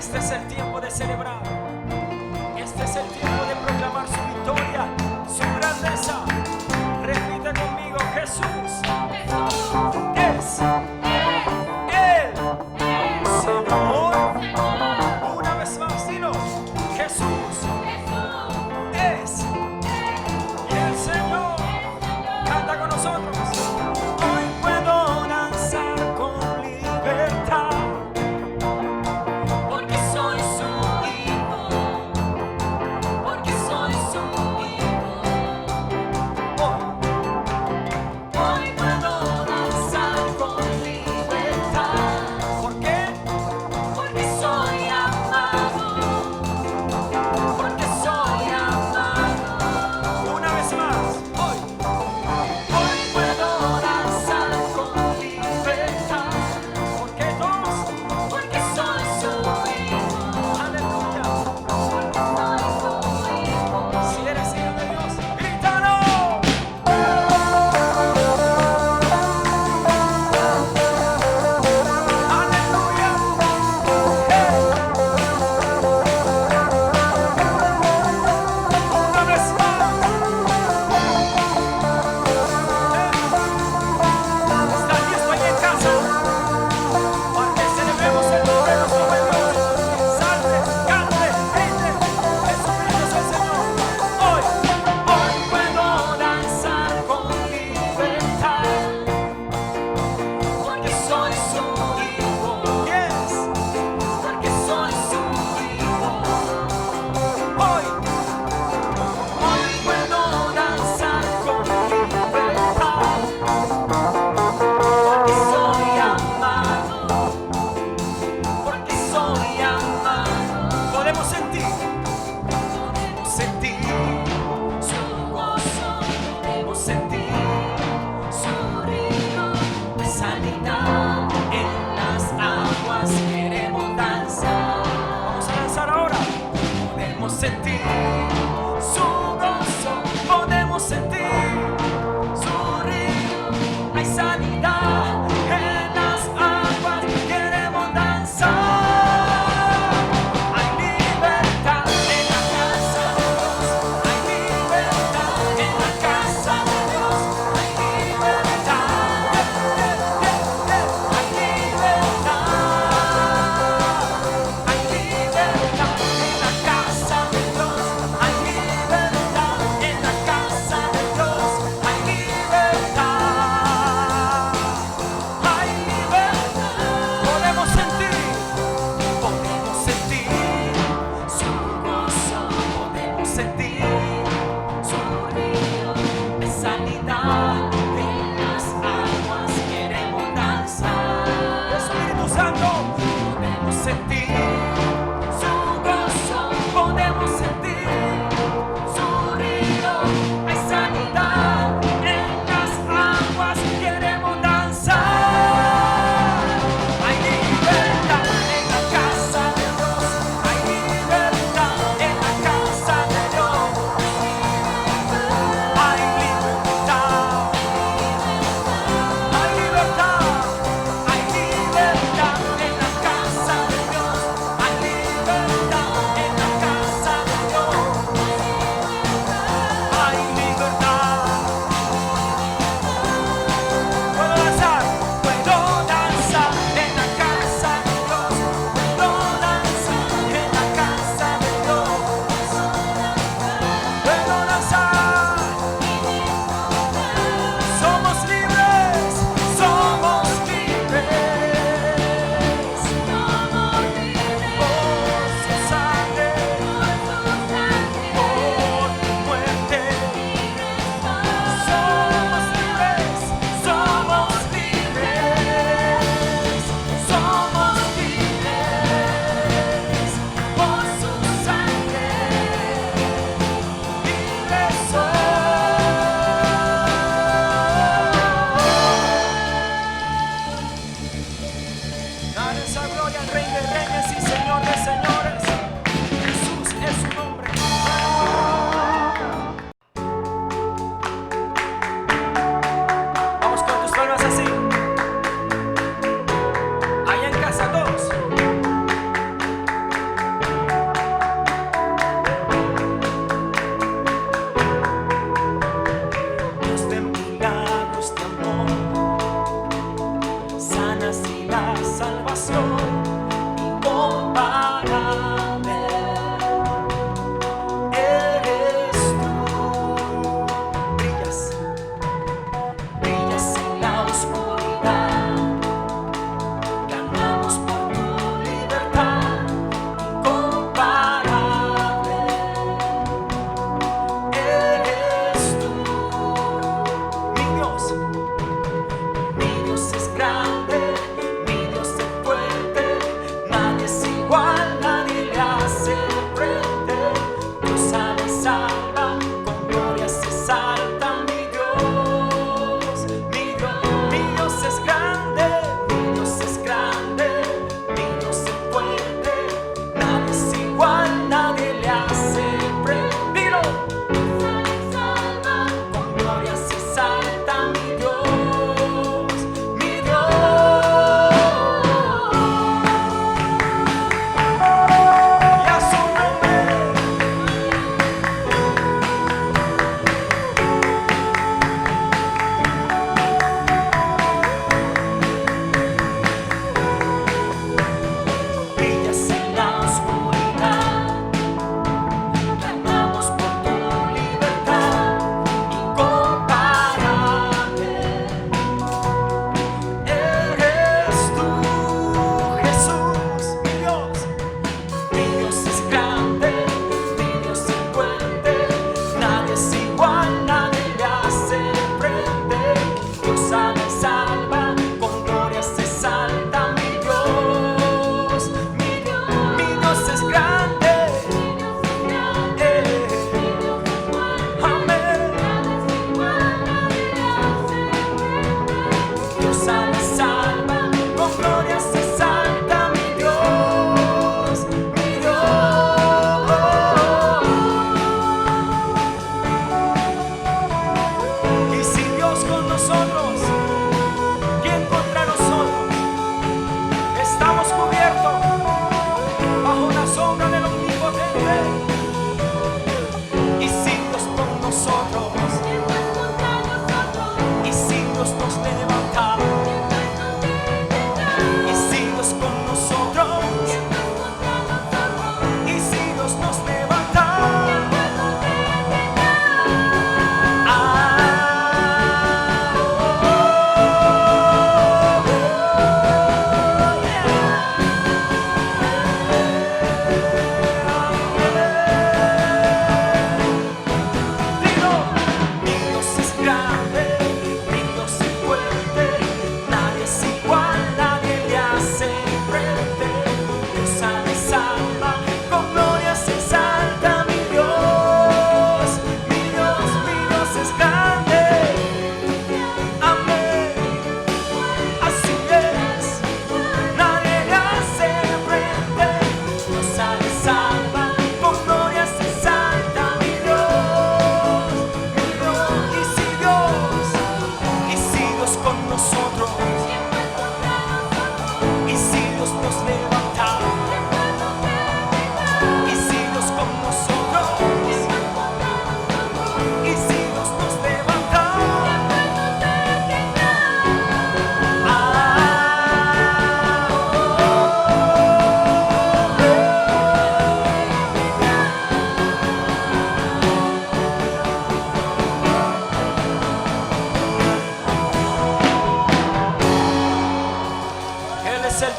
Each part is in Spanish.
Este es el tiempo de celebrar. Este es el tiempo de proclamar su victoria, su grandeza. Repite conmigo: Jesús es el Señor. Una vez más, dilo: Jesús es el Señor. Canta con nosotros. Hoy puedo danzar con libertad.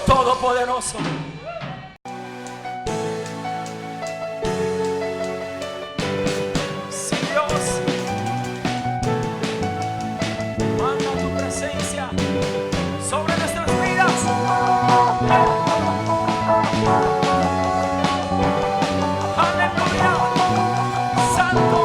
Todopoderoso. Si Dios manda tu presencia sobre nuestras vidas, aleluya, santo.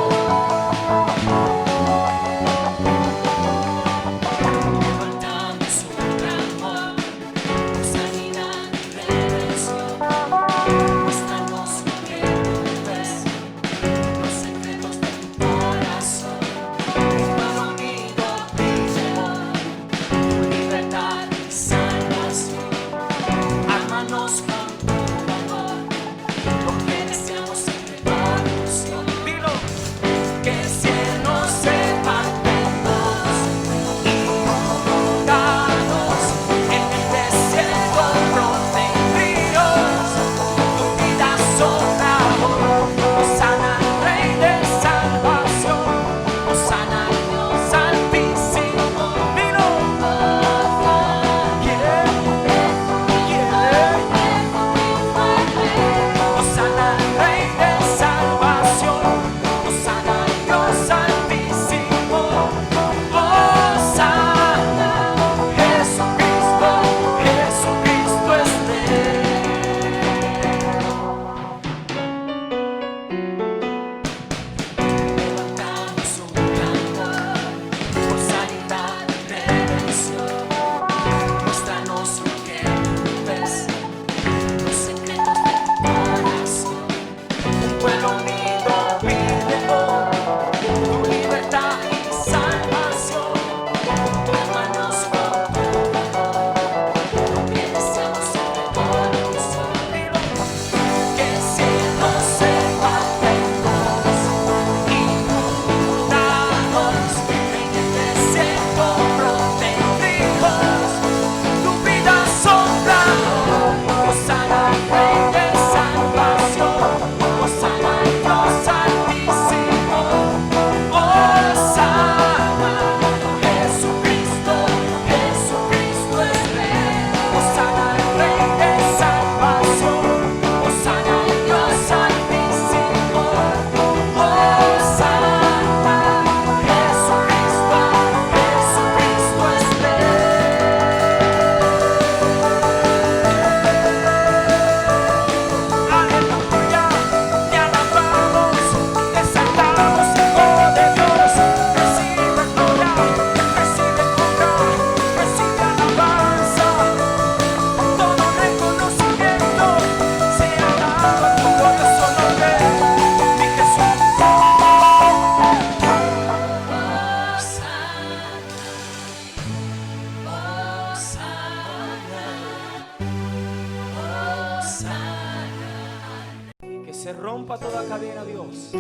Se rompa toda cadena, Dios,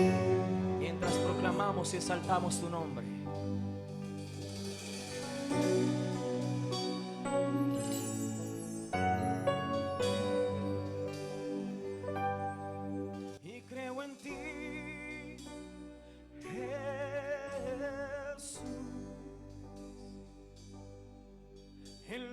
mientras proclamamos y exaltamos tu nombre. Y creo en ti, Jesús.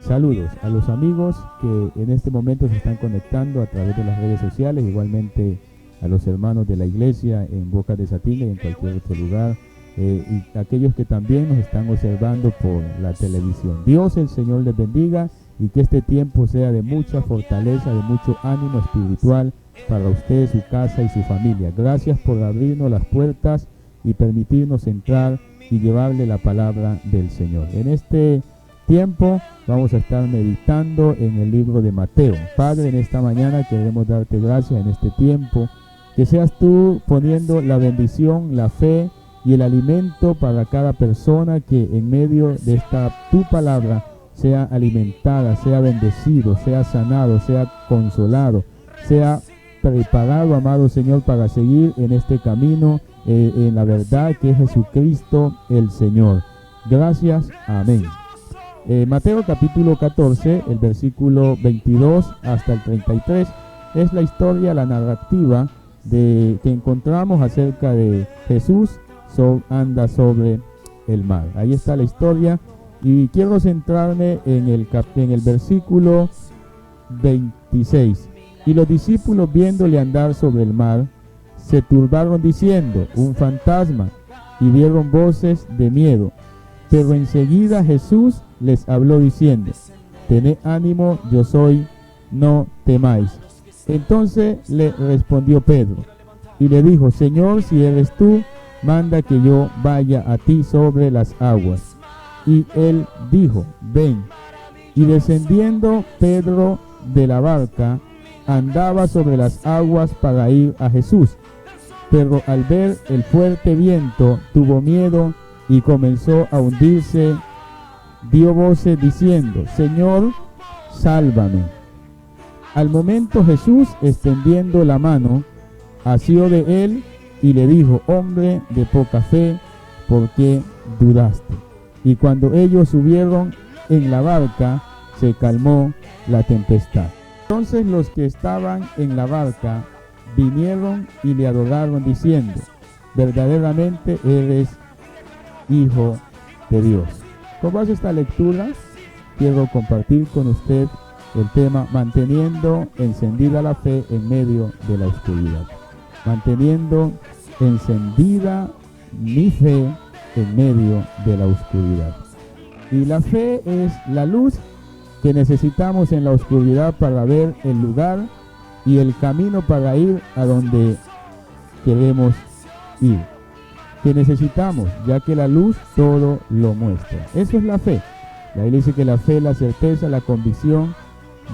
Saludos a los amigos que en este momento se están conectando a través de las redes sociales, igualmente a los hermanos de la iglesia en Boca de Satinga y en cualquier otro lugar y aquellos que también nos están observando por la televisión. Dios el Señor les bendiga y que este tiempo sea de mucha fortaleza, de mucho ánimo espiritual para usted, su casa y su familia. Gracias por abrirnos las puertas y permitirnos entrar y llevarle la palabra del Señor. En este tiempo vamos a estar meditando en el libro de Mateo. Padre, en esta mañana queremos darte gracias en este tiempo, que seas tú poniendo la bendición, la fe y el alimento para cada persona que en medio de esta tu palabra sea alimentada, sea bendecido, sea sanado, sea consolado, sea preparado, amado Señor, para seguir en este camino, en la verdad que es Jesucristo el Señor. Gracias, amén. Mateo capítulo 14, el versículo 22 hasta el 33, es la historia, la narrativa que encontramos acerca de Jesús anda sobre el mar. Ahí está la historia y quiero centrarme en el versículo 26. Y los discípulos, viéndole andar sobre el mar, se turbaron diciendo: un fantasma, y dieron voces de miedo. Pero enseguida Jesús les habló diciendo: tened ánimo, yo soy, no temáis. Entonces le respondió Pedro y le dijo: Señor, si eres tú, manda que yo vaya a ti sobre las aguas. Y él dijo: ven. Y descendiendo Pedro de la barca, andaba sobre las aguas para ir a Jesús. Pero al ver el fuerte viento, tuvo miedo y comenzó a hundirse. Dio voces diciendo: Señor, sálvame. Al momento Jesús, extendiendo la mano, asió de él y le dijo: hombre de poca fe, ¿por qué dudaste? Y cuando ellos subieron en la barca, se calmó la tempestad. Entonces los que estaban en la barca vinieron y le adoraron diciendo: verdaderamente eres Hijo de Dios. Con base a esta lectura, quiero compartir con usted el tema manteniendo encendida la fe en medio de la oscuridad. Manteniendo encendida mi fe en medio de la oscuridad. Y la fe es la luz que necesitamos en la oscuridad para ver el lugar y el camino para ir a donde queremos ir. Que necesitamos, ya que la luz todo lo muestra. Eso es la fe. La Biblia dice que la fe es la certeza, la convicción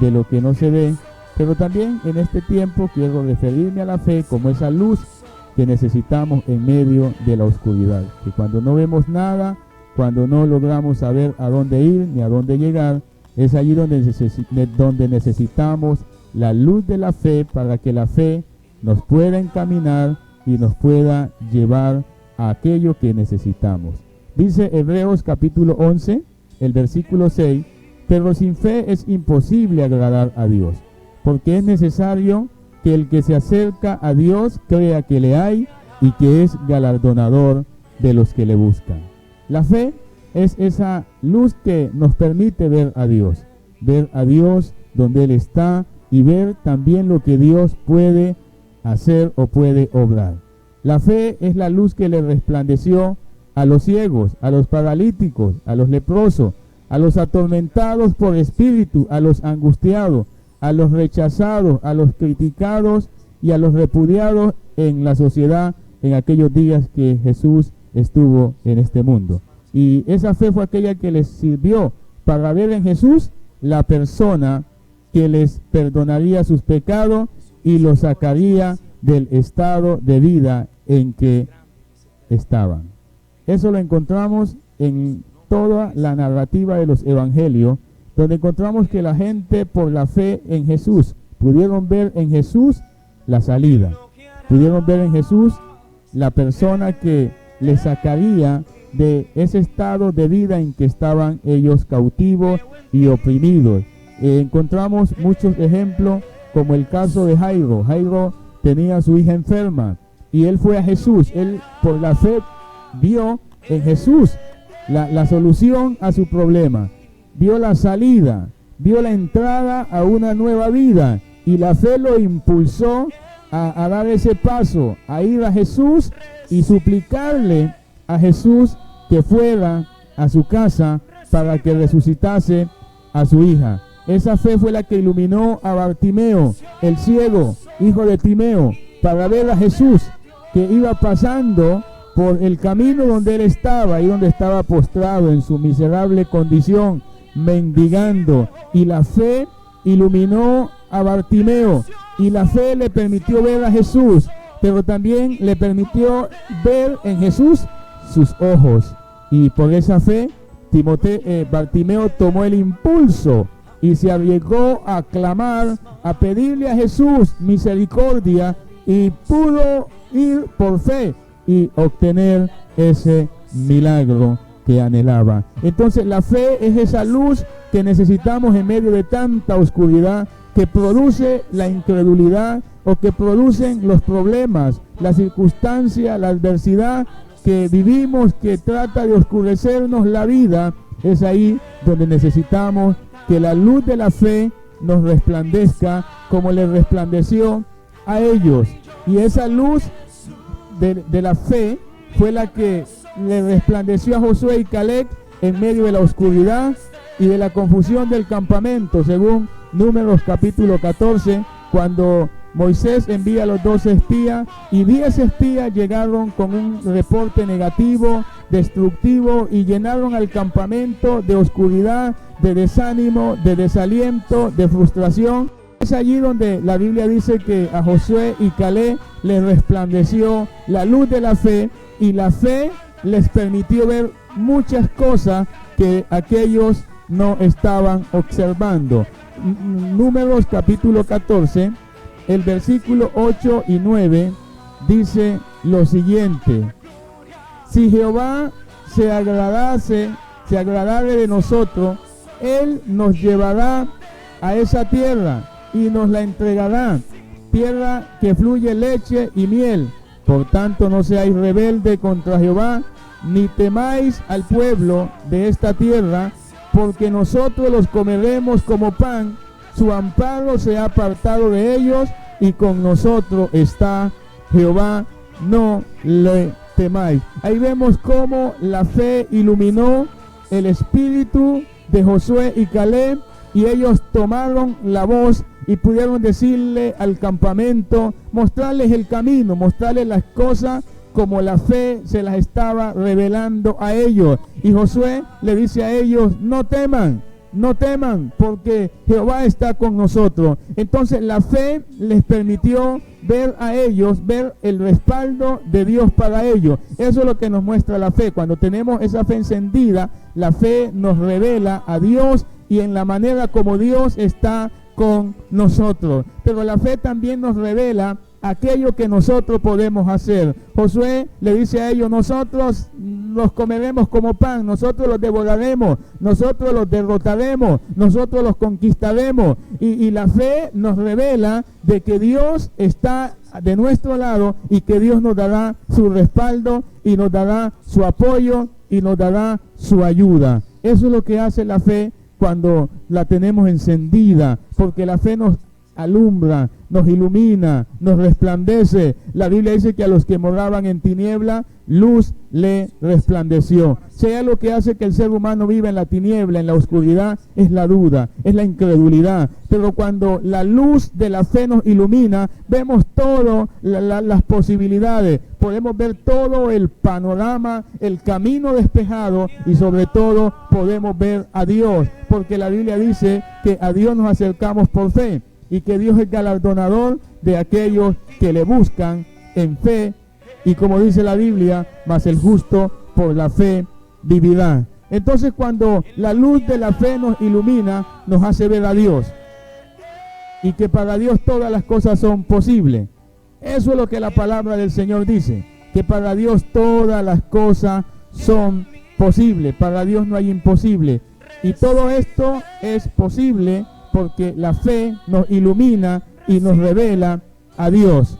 de lo que no se ve. Pero también en este tiempo quiero referirme a la fe como esa luz que necesitamos en medio de la oscuridad. Que cuando no vemos nada, cuando no logramos saber a dónde ir ni a dónde llegar, es allí donde necesitamos la luz de la fe para que la fe nos pueda encaminar y nos pueda llevar a aquello que necesitamos. Dice Hebreos capítulo 11, el versículo 6, pero sin fe es imposible agradar a Dios, porque es necesario que el que se acerca a Dios crea que le hay y que es galardonador de los que le buscan. La fe es esa luz que nos permite ver a Dios donde Él está y ver también lo que Dios puede hacer o puede obrar. La fe es la luz que le resplandeció a los ciegos, a los paralíticos, a los leprosos, a los atormentados por espíritu, a los angustiados, a los rechazados, a los criticados y a los repudiados en la sociedad en aquellos días que Jesús estuvo en este mundo. Y esa fe fue aquella que les sirvió para ver en Jesús la persona que les perdonaría sus pecados y los sacaría del estado de vida en que estaban. Eso lo encontramos en toda la narrativa de los evangelios, donde encontramos que la gente por la fe en Jesús pudieron ver en Jesús la salida, pudieron ver en Jesús la persona que les sacaría de ese estado de vida en que estaban ellos cautivos y oprimidos. Encontramos muchos ejemplos, como el caso de Jairo. Jairo tenía a su hija enferma y él fue a Jesús. Él por la fe vio en Jesús la solución a su problema, vio la salida, vio la entrada a una nueva vida, y la fe lo impulsó a dar ese paso, a ir a Jesús y suplicarle a Jesús que fuera a su casa para que resucitase a su hija. Esa fe fue la que iluminó a Bartimeo, el ciego, hijo de Timeo, para ver a Jesús que iba pasando por el camino donde él estaba y donde estaba postrado en su miserable condición, mendigando. Y la fe iluminó a Bartimeo y la fe le permitió ver a Jesús, pero también le permitió ver en Jesús sus ojos. Y por esa fe Bartimeo tomó el impulso y se arriesgó a clamar, a pedirle a Jesús misericordia, y pudo ir por fe y obtener ese milagro que anhelaba. Entonces la fe es esa luz que necesitamos en medio de tanta oscuridad que produce la incredulidad o que producen los problemas, la circunstancia, la adversidad que vivimos, que trata de oscurecernos la vida. Es ahí donde necesitamos que la luz de la fe nos resplandezca como le resplandeció a ellos. Y esa luz de la fe fue la que le resplandeció a Josué y Caleb en medio de la oscuridad y de la confusión del campamento, según Números capítulo 14, cuando Moisés envía a los 12 espías y 10 espías llegaron con un reporte negativo, destructivo, y llenaron al campamento de oscuridad, de desánimo, de desaliento, de frustración. Es allí donde la Biblia dice que a Josué y Caleb les resplandeció la luz de la fe, y la fe les permitió ver muchas cosas que aquellos no estaban observando. Números capítulo 14, el versículo 8 y 9 dice lo siguiente: si Jehová se agradare de nosotros, Él nos llevará a esa tierra y nos la entregará, tierra que fluye leche y miel. Por tanto, no seáis rebelde contra Jehová, ni temáis al pueblo de esta tierra, porque nosotros los comeremos como pan. Su amparo se ha apartado de ellos, y con nosotros está Jehová, no le temáis. Ahí vemos cómo la fe iluminó el espíritu de Josué y Caleb, y ellos tomaron la voz y pudieron decirle al campamento, mostrarles el camino, mostrarles las cosas como la fe se las estaba revelando a ellos. Y Josué le dice a ellos: no teman, no teman, porque Jehová está con nosotros. Entonces la fe les permitió ver a ellos, ver el respaldo de Dios para ellos. Eso es lo que nos muestra la fe. Cuando tenemos esa fe encendida, la fe nos revela a Dios y en la manera como Dios está con nosotros. Pero la fe también nos revela aquello que nosotros podemos hacer. Josué le dice a ellos: nosotros los comeremos como pan, nosotros los devoraremos, nosotros los derrotaremos, nosotros los conquistaremos. Y la fe nos revela de que Dios está de nuestro lado y que Dios nos dará su respaldo y nos dará su apoyo y nos dará su ayuda. Eso es lo que hace la fe cuando la tenemos encendida, porque la fe nos alumbra, nos ilumina, nos resplandece. La Biblia dice que a los que moraban en tiniebla, luz le resplandeció. Sea lo que hace que el ser humano viva en la tiniebla, en la oscuridad, es la duda, es la incredulidad. Pero cuando la luz de la fe nos ilumina, vemos todas las posibilidades, podemos ver todo el panorama, el camino despejado, y sobre todo podemos ver a Dios, porque la Biblia dice que a Dios nos acercamos por fe, y que Dios es galardonador de aquellos que le buscan en fe, y como dice la Biblia, mas el justo por la fe vivirá. Entonces, cuando la luz de la fe nos ilumina, nos hace ver a Dios, y que para Dios todas las cosas son posibles. Eso es lo que la palabra del Señor dice, que para Dios todas las cosas son posibles. Para Dios no hay imposible, y todo esto es posible porque la fe nos ilumina y nos revela a Dios.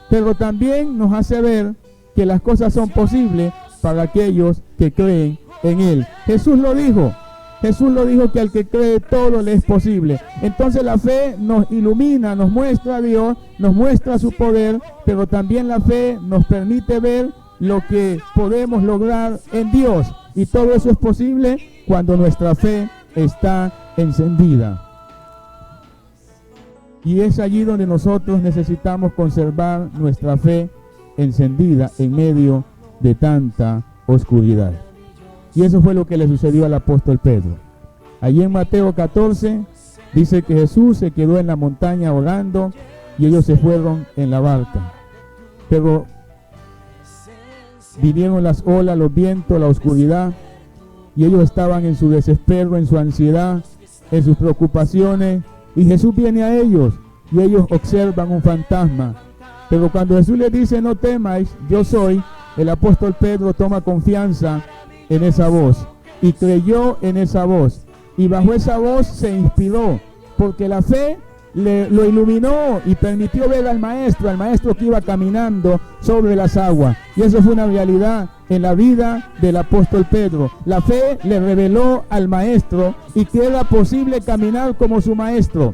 Pero también nos hace ver que las cosas son posibles para aquellos que creen en Él. Jesús lo dijo que al que cree todo le es posible. Entonces la fe nos ilumina, nos muestra a Dios, nos muestra su poder, pero también la fe nos permite ver lo que podemos lograr en Dios. Y todo eso es posible cuando nuestra fe está encendida. Y es allí donde nosotros necesitamos conservar nuestra fe encendida en medio de tanta oscuridad. Y eso fue lo que le sucedió al apóstol Pedro. Allí en Mateo 14 dice que Jesús se quedó en la montaña orando y ellos se fueron en la barca. Pero vinieron las olas, los vientos, la oscuridad, y ellos estaban en su desespero, en su ansiedad, en sus preocupaciones, y Jesús viene a ellos y ellos observan un fantasma. Pero cuando Jesús les dice: no temáis, yo soy, el apóstol Pedro toma confianza en esa voz y creyó en esa voz, y bajo esa voz se inspiró, porque la fe lo iluminó y permitió ver al maestro que iba caminando sobre las aguas. Y eso fue una realidad en la vida del apóstol Pedro. La fe le reveló al maestro y que era posible caminar como su maestro.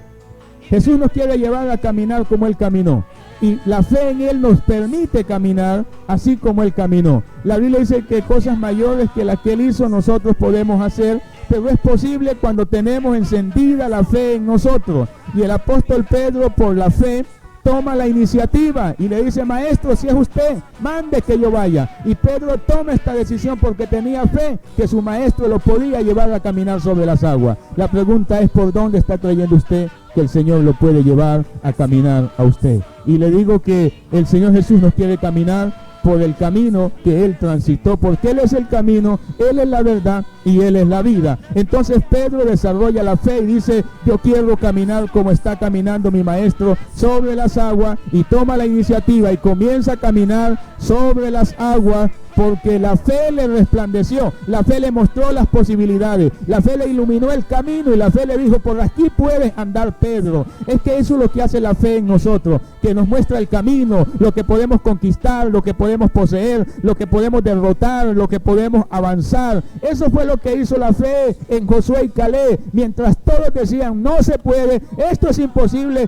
Jesús nos quiere llevar a caminar como Él caminó, y la fe en Él nos permite caminar así como Él caminó. La Biblia dice que cosas mayores que las que Él hizo nosotros podemos hacer, pero es posible cuando tenemos encendida la fe en nosotros. Y el apóstol Pedro, por la fe, toma la iniciativa y le dice: maestro, si es usted, mande que yo vaya. Y Pedro toma esta decisión porque tenía fe que su maestro lo podía llevar a caminar sobre las aguas. La pregunta es: ¿por dónde está creyendo usted que el Señor lo puede llevar a caminar a usted? Y le digo que el Señor Jesús nos quiere caminar por el camino que Él transitó, porque Él es el camino, Él es la verdad y Él es la vida. Entonces Pedro desarrolla la fe y dice: yo quiero caminar como está caminando mi maestro sobre las aguas, y toma la iniciativa y comienza a caminar sobre las aguas, porque la fe le resplandeció, la fe le mostró las posibilidades, la fe le iluminó el camino, y la fe le dijo: por aquí puedes andar, Pedro. Es que eso es lo que hace la fe en nosotros, que nos muestra el camino, lo que podemos conquistar, lo que podemos poseer, lo que podemos derrotar, lo que podemos avanzar. Eso fue lo que hizo la fe en Josué y Caleb. Mientras todos decían: no se puede, esto es imposible,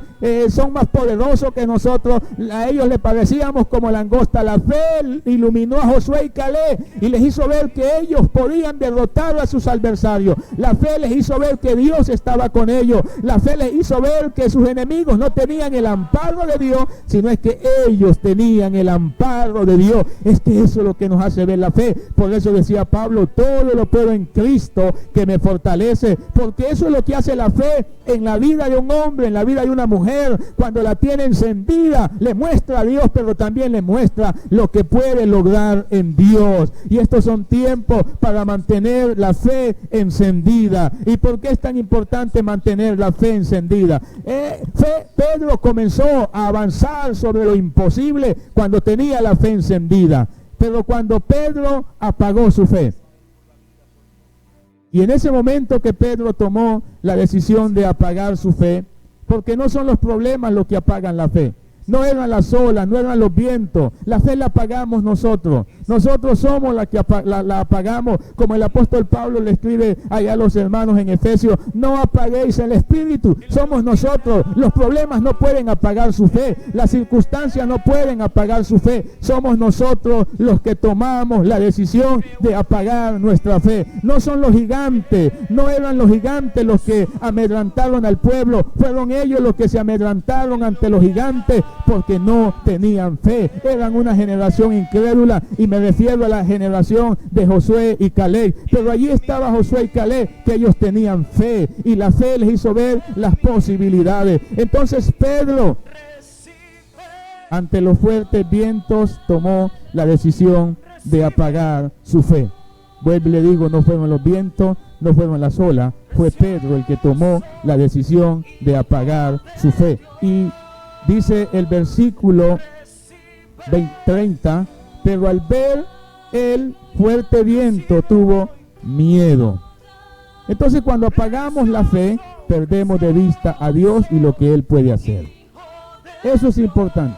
son más poderosos que nosotros, a ellos les parecíamos como langosta. La fe iluminó a Josué y Caleb y les hizo ver que ellos podían derrotar a sus adversarios. La fe les hizo ver que Dios estaba con ellos. La fe les hizo ver que sus enemigos no tenían el amparo de Dios, sino es que ellos tenían el amparo de Dios. Es que eso es lo que nos hace ver la fe. Por eso decía Pablo: todo lo puedo en Cristo que me fortalece, porque eso es lo que hace la fe en la vida de un hombre, en la vida de una mujer. Cuando la tiene encendida, le muestra a Dios, pero también le muestra lo que puede lograr en Dios. Y estos son tiempos para mantener la fe encendida. ¿Y por qué es tan importante mantener la fe encendida? Pedro comenzó a avanzar sobre lo imposible cuando tenía la fe encendida, pero cuando Pedro apagó su fe, y en ese momento que Pedro tomó la decisión de apagar su fe, porque no son los problemas los que apagan la fe, no eran las olas, no eran los vientos, la fe la apagamos nosotros. Nosotros somos la que la apagamos, como el apóstol Pablo le escribe allá a los hermanos en Efesios: no apaguéis el espíritu. Somos nosotros. Los problemas no pueden apagar su fe, las circunstancias no pueden apagar su fe. Somos nosotros los que tomamos la decisión de apagar nuestra fe. No son los gigantes, no eran los gigantes los que amedrantaron al pueblo, fueron ellos los que se amedrantaron ante los gigantes, porque no tenían fe. Eran una generación incrédula, y me refiero a la generación de Josué y Caleb. Pero allí estaba Josué y Caleb, que ellos tenían fe, y la fe les hizo ver las posibilidades. Entonces Pedro, ante los fuertes vientos, tomó la decisión de apagar su fe. Vuelvo y le digo: no fueron los vientos, no fueron las olas, fue Pedro el que tomó la decisión de apagar su fe. Y dice el versículo 30: pero al ver el fuerte viento tuvo miedo. Entonces, cuando apagamos la fe, perdemos de vista a Dios y lo que Él puede hacer. Eso es importante.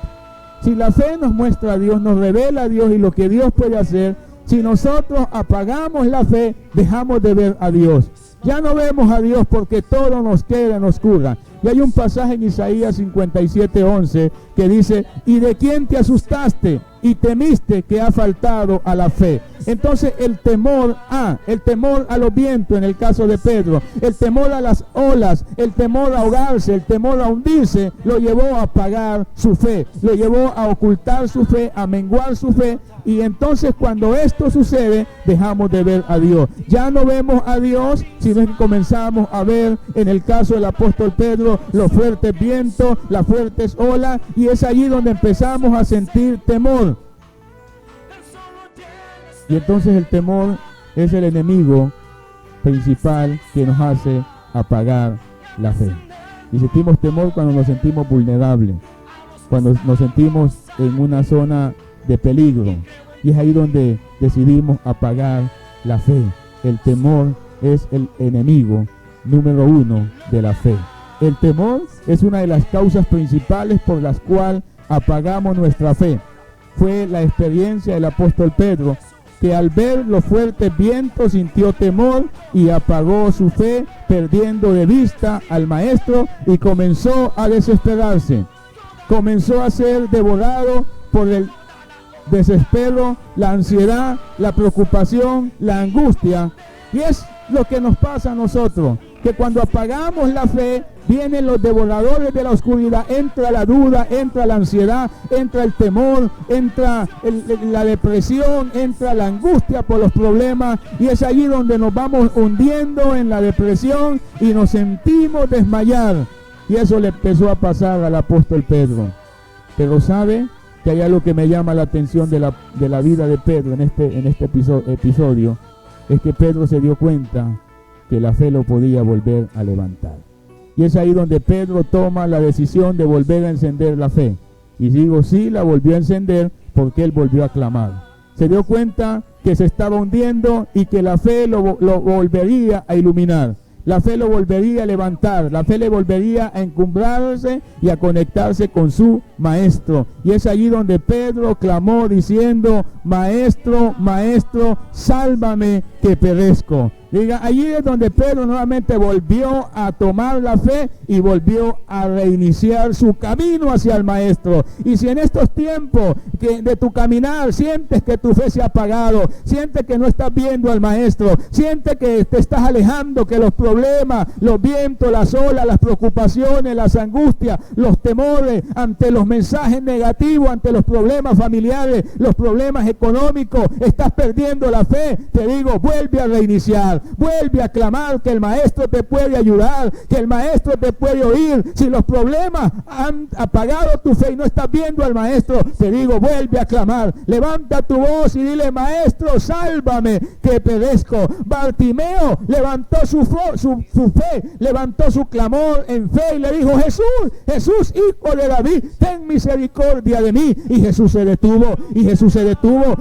Si la fe nos muestra a Dios, nos revela a Dios y lo que Dios puede hacer, si nosotros apagamos la fe, dejamos de ver a Dios. Ya no vemos a Dios porque todo nos queda en oscuridad. Y hay un pasaje en Isaías 57:11 que dice: ¿y de quién te asustaste, y temiste que ha faltado a la fe. Entonces el temor a los vientos en el caso de Pedro, el temor a las olas, el temor a ahogarse, el temor a hundirse, lo llevó a apagar su fe, lo llevó a ocultar su fe, a menguar su fe. Y entonces cuando esto sucede, dejamos de ver a Dios. Ya no vemos a Dios, sino que comenzamos a ver, en el caso del apóstol Pedro, los fuertes vientos, las fuertes olas, y es allí donde empezamos a sentir temor. Y entonces el temor es el enemigo principal que nos hace apagar la fe. Y sentimos temor cuando nos sentimos vulnerables, cuando nos sentimos en una zona de peligro, y es ahí donde decidimos apagar la fe. El temor es el enemigo número 1 de la fe. El temor es una de las causas principales por las cuales apagamos nuestra fe. Fue la experiencia del apóstol Pedro, que al ver los fuertes vientos sintió temor y apagó su fe, perdiendo de vista al maestro, y comenzó a desesperarse. Comenzó a ser devorado por el desespero, la ansiedad, la preocupación, la angustia. Y es lo que nos pasa a nosotros, que cuando apagamos la fe, vienen los devoradores de la oscuridad. Entra la duda, entra la ansiedad, entra el temor, entra la depresión, entra la angustia por los problemas, y es allí donde nos vamos hundiendo en la depresión y nos sentimos desmayar. Y eso le empezó a pasar al apóstol Pedro. Pero ¿sabe? Que hay algo que me llama la atención de la vida de Pedro en este episodio, es que Pedro se dio cuenta que la fe lo podía volver a levantar. Y es ahí donde Pedro toma la decisión de volver a encender la fe. Y digo, sí, la volvió a encender porque él volvió a clamar. Se dio cuenta que se estaba hundiendo y que la fe lo volvería a iluminar. La fe lo volvería a levantar, la fe le volvería a encumbrarse y a conectarse con su maestro. Y es allí donde Pedro clamó diciendo, maestro, maestro, sálvame que perezco. Diga, allí es donde Pedro nuevamente volvió a tomar la fe y volvió a reiniciar su camino hacia el maestro. Y si en estos tiempos de tu caminar sientes que tu fe se ha apagado, sientes que no estás viendo al maestro, sientes que te estás alejando, que los problemas, los vientos, las olas, las preocupaciones, las angustias, los temores ante los mensajes negativos, ante los problemas familiares, los problemas económicos, estás perdiendo la fe, te digo, vuelve a reiniciar. Vuelve a clamar que el maestro te puede ayudar, que el maestro te puede oír. Si los problemas han apagado tu fe y no estás viendo al maestro, te digo, vuelve a clamar. Levanta tu voz y dile, maestro, sálvame que perezco. Bartimeo levantó su fe, levantó su clamor en fe y le dijo, Jesús, hijo de David, ten misericordia de mí. Y Jesús se detuvo,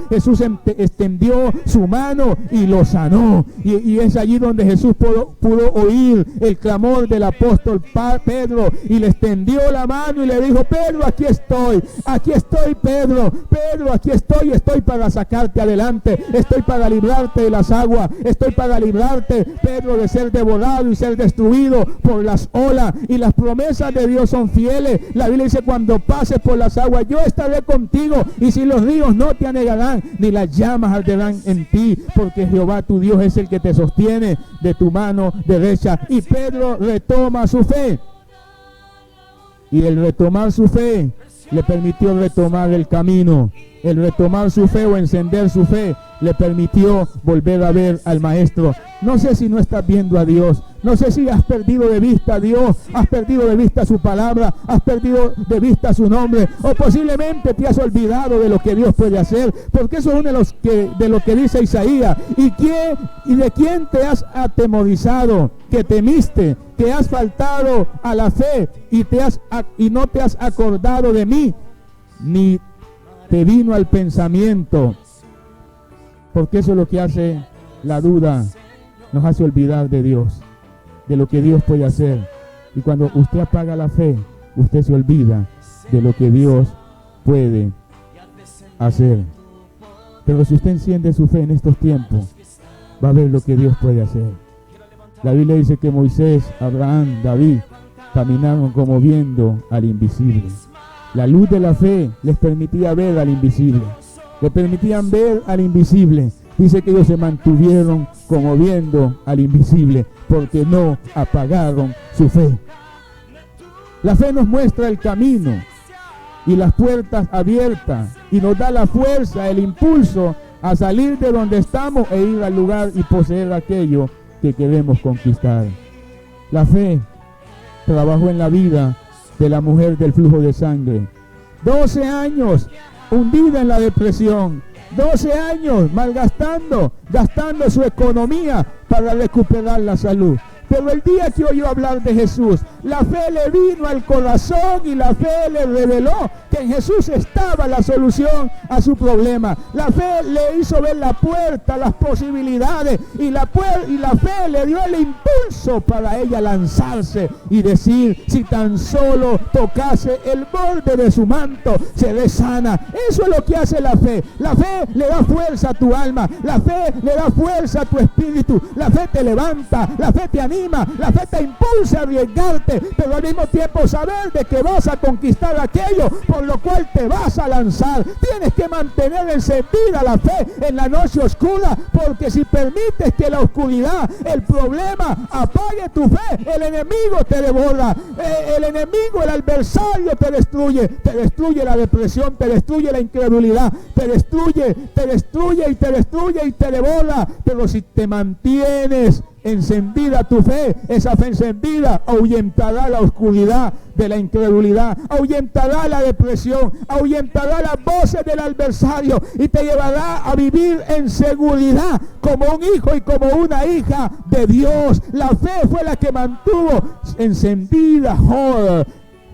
Jesús extendió su mano y lo sanó. Y es allí donde Jesús pudo oír el clamor del apóstol Pedro, y le extendió la mano y le dijo, Pedro, aquí estoy Pedro, aquí estoy para sacarte adelante, estoy para librarte de las aguas, estoy para librarte, Pedro, de ser devorado y ser destruido por las olas. Y las promesas de Dios son fieles. La Biblia dice, cuando pases por las aguas, yo estaré contigo, y si los ríos no te anegarán, ni las llamas arderán en ti, porque Jehová tu Dios es el que te sostiene de tu mano derecha. Y Pedro retoma su fe, y el retomar su fe le permitió retomar el camino. El retomar su fe o encender su fe le permitió volver a ver al maestro. No sé si no estás viendo a Dios, no sé si has perdido de vista a Dios, has perdido de vista su palabra, has perdido de vista su nombre, o posiblemente te has olvidado de lo que Dios puede hacer, porque eso es uno de lo que dice Isaías. ¿Y de quién te has atemorizado, que temiste, que has faltado a la fe y no te has acordado de mí, ni te vino al pensamiento? Porque eso es lo que hace la duda, nos hace olvidar de Dios, de lo que Dios puede hacer. Y cuando usted apaga la fe, usted se olvida de lo que Dios puede hacer. Pero si usted enciende su fe en estos tiempos, va a ver lo que Dios puede hacer. La Biblia dice que Moisés, Abraham, David caminaron como viendo al invisible. La luz de la fe les permitía ver al invisible. Le permitían ver al invisible. Dice que ellos se mantuvieron como viendo al invisible porque no apagaron su fe. La fe nos muestra el camino y las puertas abiertas y nos da la fuerza, el impulso a salir de donde estamos e ir al lugar y poseer aquello que queremos conquistar. La fe trabajó en la vida de la mujer del flujo de sangre. 12 años hundida en la depresión. 12 años malgastando, gastando su economía para recuperar la salud. Pero el día que oyó hablar de Jesús, la fe le vino al corazón y la fe le reveló que en Jesús estaba la solución a su problema. La fe le hizo ver la puerta, las posibilidades y la fe le dio el impulso para ella lanzarse y decir: si tan solo tocase el borde de su manto, seré sana. Eso es lo que hace la fe. La fe le da fuerza a tu alma, la fe le da fuerza a tu espíritu, la fe te levanta, la fe te anima. La fe te impulsa a arriesgarte, pero al mismo tiempo saber de que vas a conquistar aquello por lo cual te vas a lanzar. Tienes que mantener encendida la fe en la noche oscura, porque si permites que la oscuridad, el problema, apague tu fe, el enemigo te devora. El enemigo, el adversario te destruye la depresión, te destruye la incredulidad, te destruye y te devora. Pero si te mantienes encendida tu fe, esa fe encendida ahuyentará la oscuridad de la incredulidad, ahuyentará la depresión, ahuyentará las voces del adversario y te llevará a vivir en seguridad como un hijo y como una hija de Dios. La fe fue la que mantuvo encendida Job.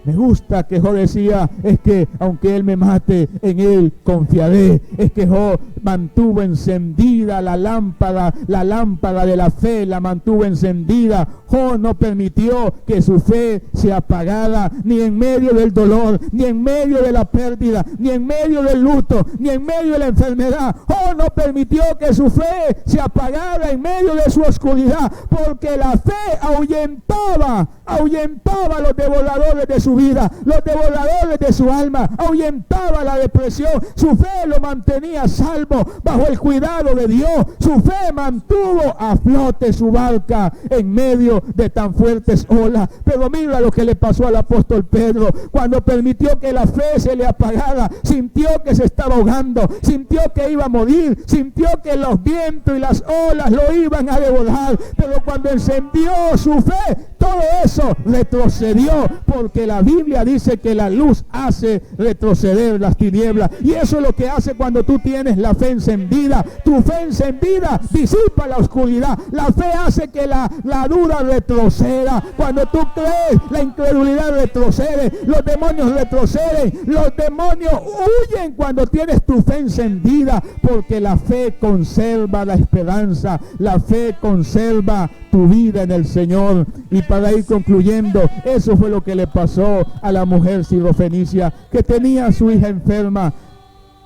Me gusta que Job decía: es que aunque él me mate, en él confiaré. Es que Job mantuvo encendida la lámpara de la fe, la mantuvo encendida. Job no permitió que su fe se apagara, ni en medio del dolor, ni en medio de la pérdida, ni en medio del luto, ni en medio de la enfermedad. Job no permitió que su fe se apagara en medio de su oscuridad, porque la fe ahuyentaba a los devoradores de su vida, los devoradores de su alma, ahuyentaba la depresión. Su fe lo mantenía salvo bajo el cuidado de Dios. Su fe mantuvo a flote su barca en medio de tan fuertes olas. Pero mira lo que le pasó al apóstol Pedro cuando permitió que la fe se le apagara. Sintió que se estaba ahogando, sintió que iba a morir, sintió que los vientos y las olas lo iban a devorar. Pero cuando encendió su fe, todo eso retrocedió, porque la Biblia dice que la luz hace retroceder las tinieblas, y eso es lo que hace cuando tú tienes la fe encendida. Tu fe encendida disipa la oscuridad. La fe hace que la duda retroceda. Cuando tú crees, la incredulidad retrocede, los demonios retroceden, los demonios huyen cuando tienes tu fe encendida, porque la fe conserva la esperanza, la fe conserva tu vida en el Señor. Y para ir concluyendo, eso fue lo que le pasó a la mujer sirofenicia, que tenía a su hija enferma,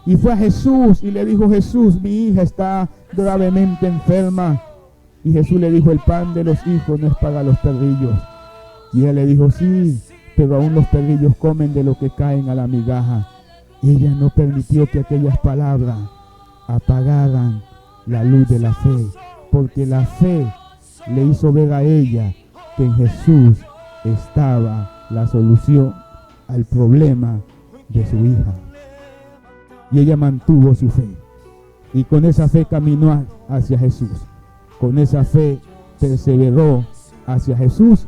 y fue a Jesús y le dijo: Jesús, mi hija está gravemente enferma. Y Jesús le dijo: el pan de los hijos no es para los perrillos. Y ella le dijo: sí, pero aún los perrillos comen de lo que caen a la migaja. Y ella no permitió que aquellas palabras apagaran la luz de la fe, porque la fe le hizo ver a ella que en Jesús estaba la solución al problema de su hija. Y ella mantuvo su fe, y con esa fe caminó hacia Jesús. Con esa fe perseveró hacia Jesús,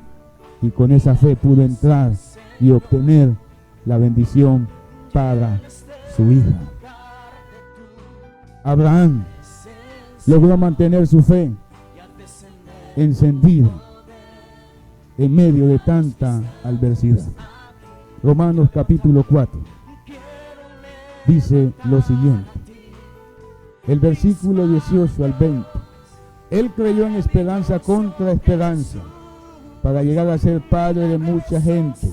y con esa fe pudo entrar y obtener la bendición para su hija. Abraham logró mantener su fe encendida en medio de tanta adversidad. Romanos capítulo 4 dice lo siguiente, el versículo 18 al 20: él creyó en esperanza contra esperanza, para llegar a ser padre de mucha gente,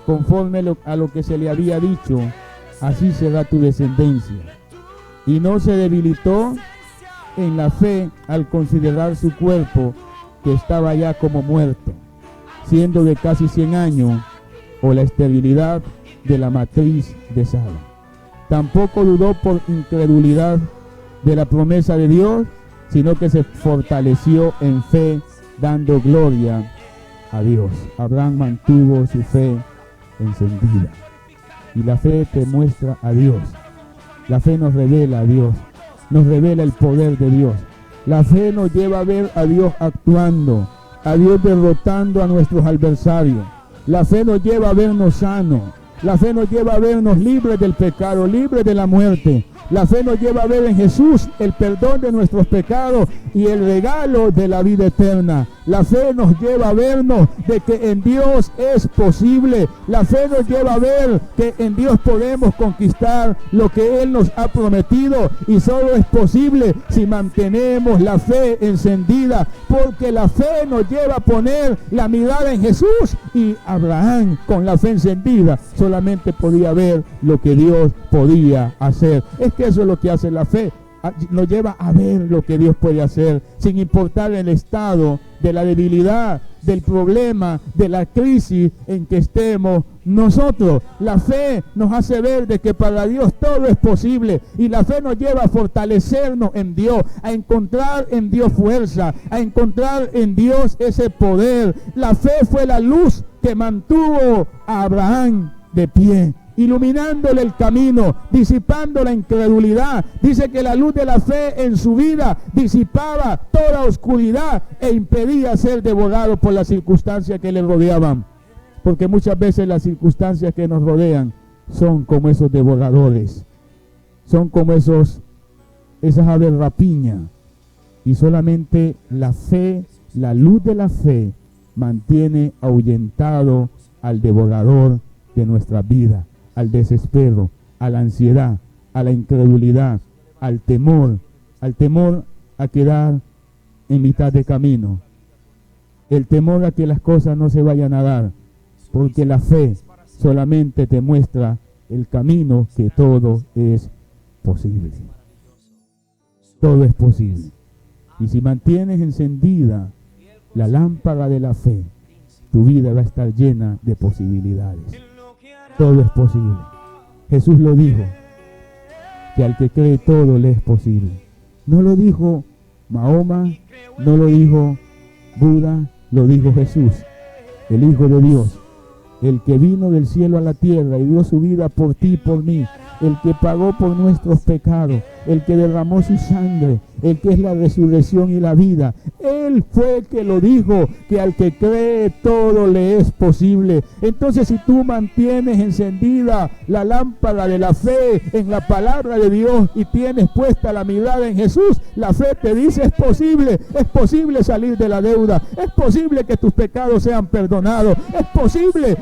conforme a lo que se le había dicho: así será tu descendencia. Y no se debilitó en la fe al considerar su cuerpo, que estaba ya como muerto, siendo de casi 100 años, o la esterilidad de la matriz de Sara. Tampoco dudó por incredulidad de la promesa de Dios, sino que se fortaleció en fe, dando gloria a Dios. Abraham mantuvo su fe encendida. Y la fe te muestra a Dios. La fe nos revela a Dios. Nos revela el poder de Dios. La fe nos lleva a ver a Dios actuando, a Dios derrotando a nuestros adversarios. La fe nos lleva a vernos sanos. La fe nos lleva a vernos libres del pecado, libres de la muerte. La fe nos lleva a ver en Jesús el perdón de nuestros pecados y el regalo de la vida eterna. La fe nos lleva a vernos de que en Dios es posible. La fe nos lleva a ver que en Dios podemos conquistar lo que Él nos ha prometido, y solo es posible si mantenemos la fe encendida, porque la fe nos lleva a poner la mirada en Jesús, y Abraham con la fe encendida solamente podía ver lo que Dios podía hacer. Es que eso es lo que hace la fe. Nos lleva a ver lo que Dios puede hacer, sin importar el estado de la debilidad, del problema, de la crisis en que estemos nosotros. La fe nos hace ver de que para Dios todo es posible, y la fe nos lleva a fortalecernos en Dios, a encontrar en Dios fuerza, a encontrar en Dios ese poder. La fe fue la luz que mantuvo a Abraham de pie, iluminándole el camino, disipando la incredulidad. Dice que la luz de la fe en su vida disipaba toda oscuridad e impedía ser devorado por las circunstancias que le rodeaban. Porque muchas veces las circunstancias que nos rodean son como esos devoradores, son como esas aves rapiña, y solamente la fe, la luz de la fe, mantiene ahuyentado al devorador de nuestra vida, al desespero, a la ansiedad, a la incredulidad, al temor a quedar en mitad de camino, el temor a que las cosas no se vayan a dar, porque la fe solamente te muestra el camino, que todo es posible. Todo es posible. Y si mantienes encendida la lámpara de la fe, tu vida va a estar llena de posibilidades. Todo es posible. Jesús lo dijo, que al que cree todo le es posible. No lo dijo Mahoma, no lo dijo Buda, lo dijo Jesús, el Hijo de Dios, el que vino del cielo a la tierra y dio su vida por ti y por mí, el que pagó por nuestros pecados, el que derramó su sangre, el que es la resurrección y la vida. Él fue el que lo dijo, que al que cree todo le es posible. Entonces, si tú mantienes encendida la lámpara de la fe en la palabra de Dios y tienes puesta la mirada en Jesús, la fe te dice: es posible salir de la deuda, es posible que tus pecados sean perdonados, es posible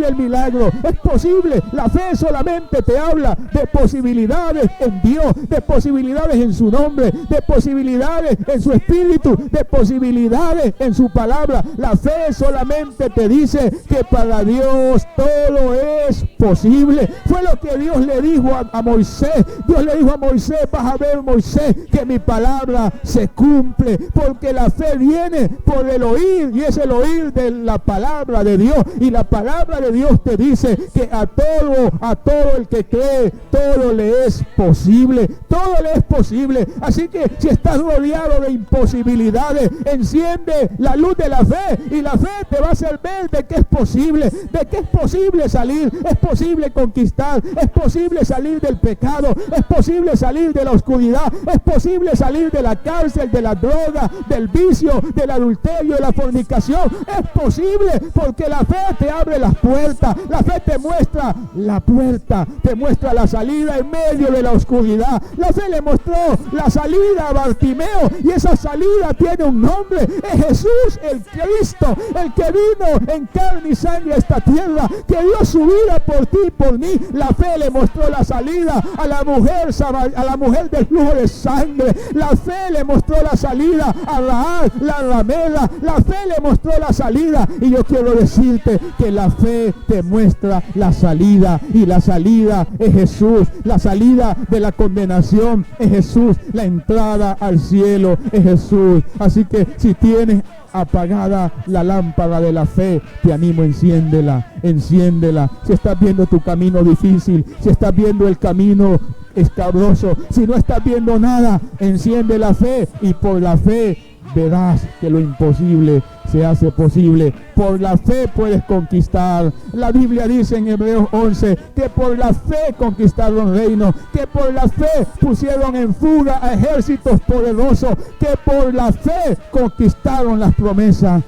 el milagro, es posible. La fe solamente te habla de posibilidades en Dios, de posibilidades en su nombre, de posibilidades en su espíritu, de posibilidades en su palabra. La fe solamente te dice que para Dios todo es posible. Fue lo que Dios le dijo a Moisés. Dios le dijo a Moisés: vas a ver, Moisés, que mi palabra se cumple, porque la fe viene por el oír, y es el oír de la palabra de Dios. Y la palabra de Dios te dice que a todo el que cree, todo le es posible, todo le es posible. Así que si estás rodeado de imposibilidades, enciende la luz de la fe, y la fe te va a hacer ver de que es posible salir, es posible conquistar, es posible salir del pecado, es posible salir de la oscuridad, es posible salir de la cárcel, de la droga, del vicio, del adulterio, de la fornicación. Es posible, porque la fe te abre las puertas, la fe te muestra la puerta, te muestra la salida en medio de la oscuridad. La fe le mostró la salida a Bartimeo, y esa salida tiene un nombre: es Jesús el Cristo, el que vino en carne y sangre a esta tierra, que dio su vida por ti y por mí. La fe le mostró la salida a la mujer del flujo de sangre. La fe le mostró la salida a Rahab, la ramera. La fe le mostró la salida, y yo quiero decirte que la fe te muestra la salida, y la salida es Jesús. La salida de la condenación es Jesús. La entrada al cielo es Jesús. Así que si tienes apagada la lámpara de la fe, te animo, enciéndela, enciéndela. Si estás viendo tu camino difícil, si estás viendo el camino escabroso, si no estás viendo nada, enciende la fe, y por la fe verás que lo imposible se hace posible. Por la fe puedes conquistar. La Biblia dice en Hebreos 11 que por la fe conquistaron reinos, que por la fe pusieron en fuga a ejércitos poderosos, que por la fe conquistaron las promesas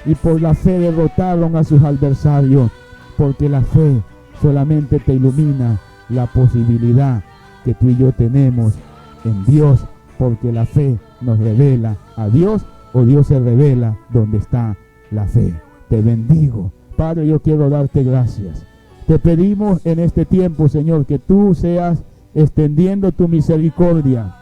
y por la fe derrotaron a sus adversarios. Porque la fe solamente te ilumina la posibilidad que tú y yo tenemos en Dios, porque la fe nos revela a Dios, o Dios se revela donde está la fe. Te bendigo. Padre, yo quiero darte gracias. Te pedimos en este tiempo, Señor, que tú seas extendiendo tu misericordia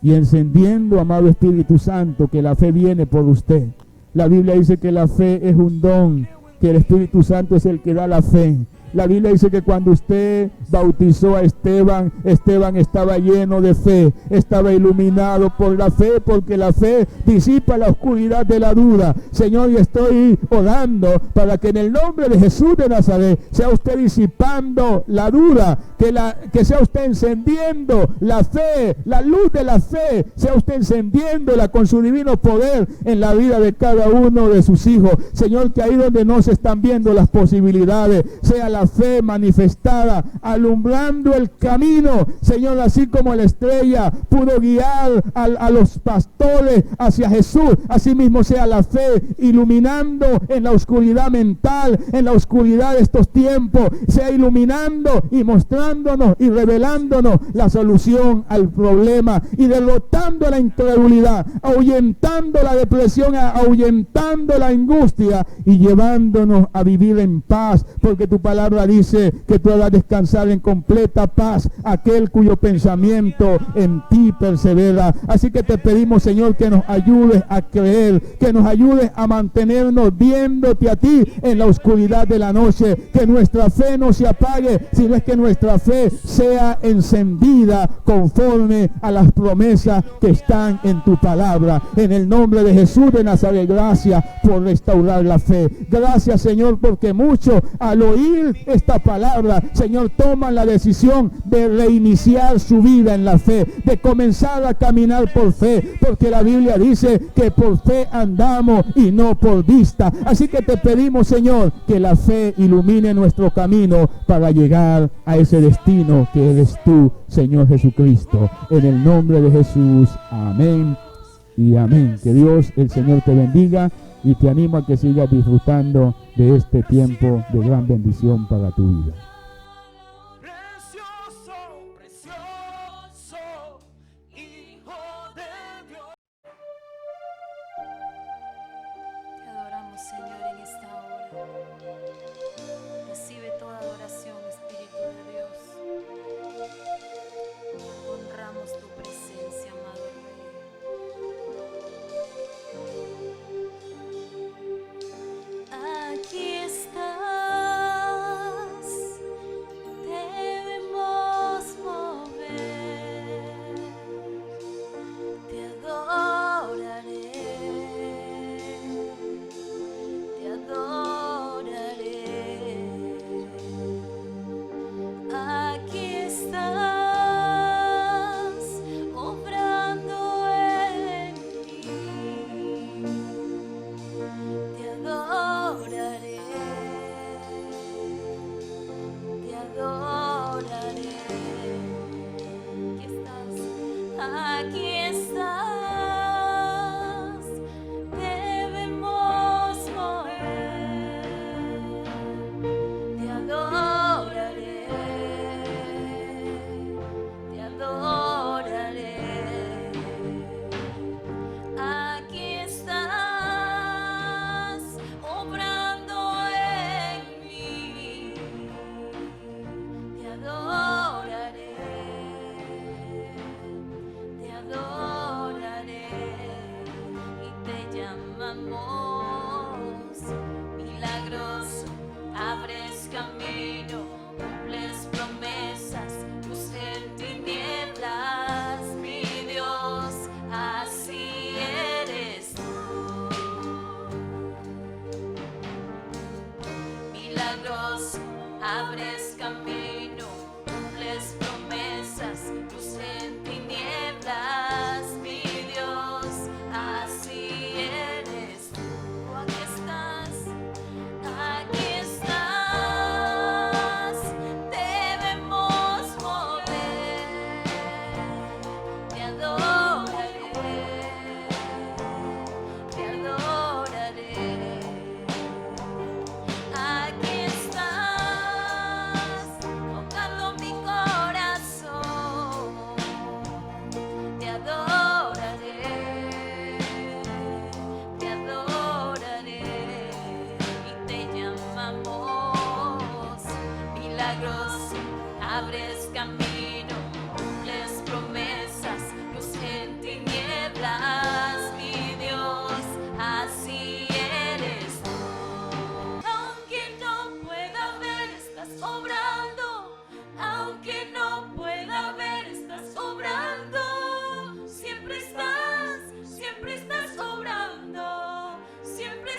y encendiendo, amado Espíritu Santo, que la fe viene por usted. La Biblia dice que la fe es un don, que el Espíritu Santo es el que da la fe. La Biblia dice que cuando usted bautizó a Esteban, Esteban estaba lleno de fe, estaba iluminado por la fe, porque la fe disipa la oscuridad de la duda. Señor, y estoy orando para que en el nombre de Jesús de Nazaret sea usted disipando la duda, que sea usted encendiendo la fe, la luz de la fe, sea usted encendiéndola con su divino poder en la vida de cada uno de sus hijos. Señor, que ahí donde no se están viendo las posibilidades, sea la fe manifestada, alumbrando el camino, Señor, así como la estrella pudo guiar a los pastores hacia Jesús, así mismo sea la fe iluminando en la oscuridad mental, en la oscuridad de estos tiempos, sea iluminando y mostrándonos y revelándonos la solución al problema y derrotando la incredulidad, ahuyentando la depresión, ahuyentando la angustia y llevándonos a vivir en paz, porque tu palabra dice que tú harás descansar en completa paz aquel cuyo pensamiento en ti persevera. Así que te pedimos, Señor, que nos ayudes a creer, que nos ayudes a mantenernos viéndote a ti en la oscuridad de la noche, que nuestra fe no se apague, sino es que nuestra fe sea encendida conforme a las promesas que están en tu palabra. En el nombre de Jesús de Nazaret, gracias por restaurar la fe. Gracias, Señor, porque muchos al oír esta palabra, Señor, toman la decisión de reiniciar su vida en la fe, de comenzar a caminar por fe, porque la Biblia dice que por fe andamos y no por vista. Así que te pedimos, Señor, que la fe ilumine nuestro camino para llegar a ese destino que eres tú, Señor Jesucristo. En el nombre de Jesús, amén y amén. Que Dios, el Señor, te bendiga, y te animo a que sigas disfrutando de este tiempo de gran bendición para tu vida. Te adoramos, Señor, en esta hora. Recibe toda adoración, Espíritu de Dios. Honramos tu presencia, amado Rey. Aquí estás, debemos mover. Te adoraré, te adoraré. Aquí estás, obrando en mí. Te adoraré, te adoraré. Aquí estás, debemos mover. Te adoraré, te adoraré. Aquí estás, obrando en mí. Te adoraré, te adoraré. Y te llamamos milagroso, abres camino, cumples promesas, luz en tinieblas. milagroso, abres camino, cumples promesas, luz en tinieblas, mi Dios, así eres tú. Aquí estás, aquí estás, debemos mover, te adoraré, te adoraré. Aquí estás, tocando mi corazón, te adoraré, y te llamamos milagroso, abres camino, cumples promesas, luz en tinieblas, mi Dios, así eres tú. Aunque no pueda ver, estás obrando. Aunque no pueda ver, estás obrando. Siempre estás obrando. Siempre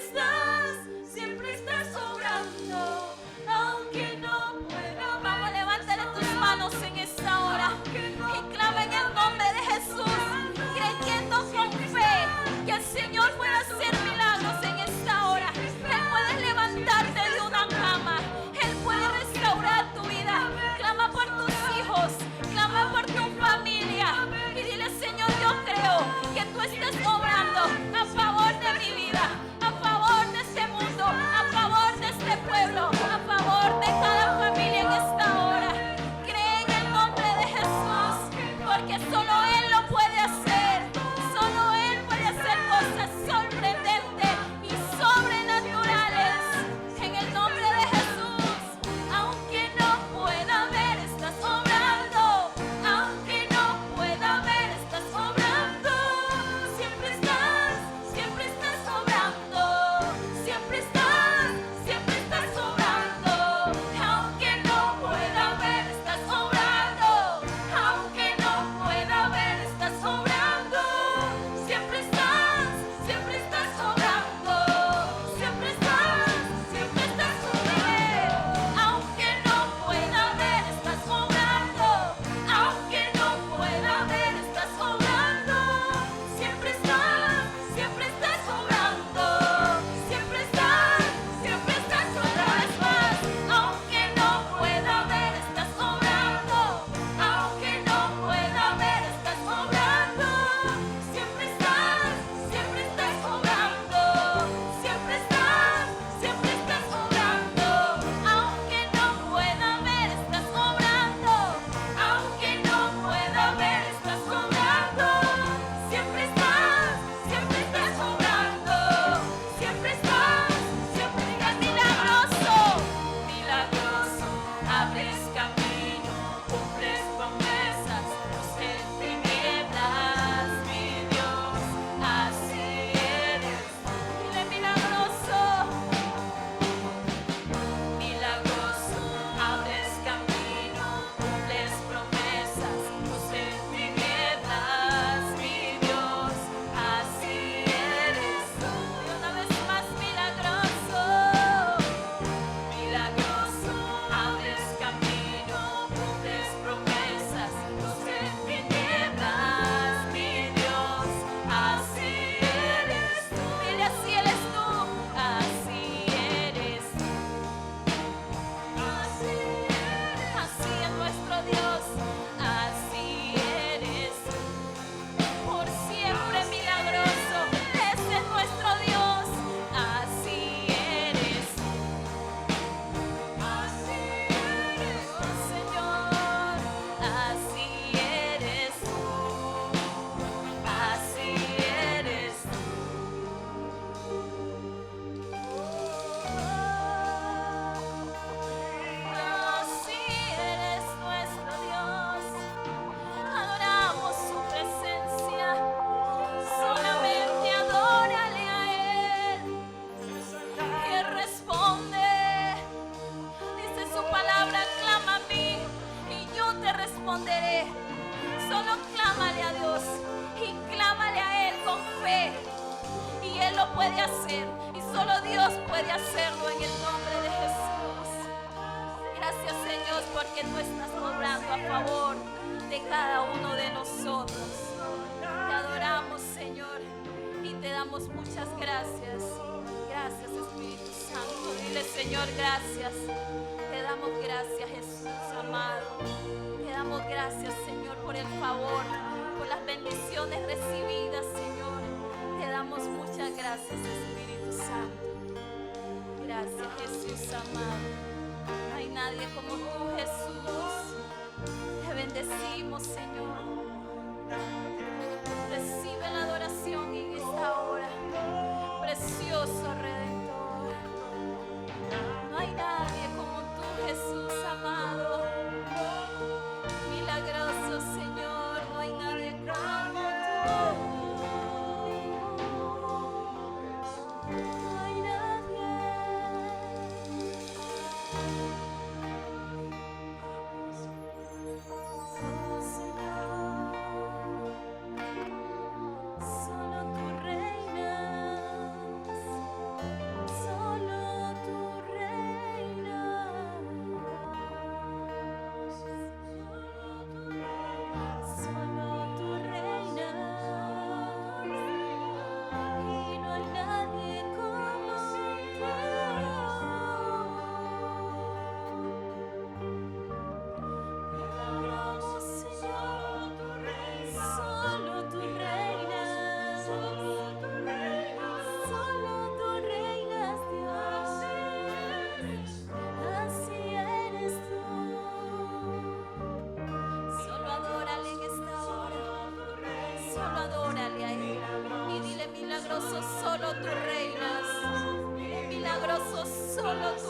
estás obrando. Aunque no pueda ver. Vamos, levántale tus manos en esta hora y clama en el nombre de Jesús, creyendo con fe que el Señor puede hacer milagros en esta hora. Él puede levantarte de una cama, Él puede restaurar tu vida. Clama por tus hijos, clama por tu familia y dile: Señor, yo creo que tú estás obrando a favor de mi vida, a favor de este mundo, a favor de este pueblo, a favor de cada familia en esta hora. Cree en el nombre de Jesús, porque solo Él lo puede hacer. Solo Él puede hacer cosas sorprendentes y sobrenaturales. En el nombre de Jesús, aunque no pueda ver, estás obrando. Aunque no pueda ver, estás obrando. Siempre estás obrando. Siempre estás obrando. Aunque no pueda ver, estás obrando. Aunque no pueda ver, estás obrando. Siempre estás obrando. Siempre estás obrando. Aunque no pueda ver, estás obrando. Aunque no pueda ver, estás obrando. Siempre estás obrando. Siempre estás obrando. Aunque no pueda ver, estás obrando. Aunque no pueda ver, estás obrando. Siempre estás obrando. Siempre estás obrando. Aunque no pueda ver, estás obrando. Aunque no pueda ver, estás obrando. Siempre estás obrando. Siempre milagroso, milagroso, abres camino, cumples promesas, luz en tinieblas, mi Dios, así eres. Dile: milagroso, milagroso, abres camino, cumples promesas, luz en tinieblas, mi Dios, así eres tú. Y una vez más, milagroso, milagroso, abres camino, cumples promesas, luz en tinieblas, mi Dios, así eres tú. Dile: así eres tú, así eres. Así es nuestro Dios, así eres. Por siempre milagroso, ese es nuestro Dios, así eres. Oh, Señor, así eres. Así eres. Así eres nuestro Dios. Adoramos su presencia. Solamente adórale a Él. Y Él responde. Dice su palabra: clama a mí y yo te responderé. Solo clámale a Dios y clámale a Él con fe. Y Él lo puede hacer. Y solo Dios puede hacerlo en el nombre de Jesús. favor de cada uno de nosotros. Te adoramos, Señor, y te damos muchas gracias. Gracias, Espíritu Santo. Dile, Señor, gracias. Te damos gracias, Jesús amado. Te damos gracias, Señor, por el favor, por las bendiciones recibidas, Señor. Te damos muchas gracias, Espíritu Santo. Gracias, Jesús amado. No hay nadie como tú, Jesús. Te bendecimos, Señor. Recibe la adoración en esta hora. Precioso Redentor. No hay nadie como tú, Jesús amado. Milagroso Señor, no hay nadie como tú. No hay nadie. Oh Señor, solo tú reinas, solo tú reinas, solo tú reinas, y no hay nadie como tú. Oh Señor, solo tú reinas, solo tú reinas, Dios. Así eres tú. Solo adórale en esta hora. Solo adórale a Él. Y dile, milagroso, solo tú reinas. Milagroso, solo tú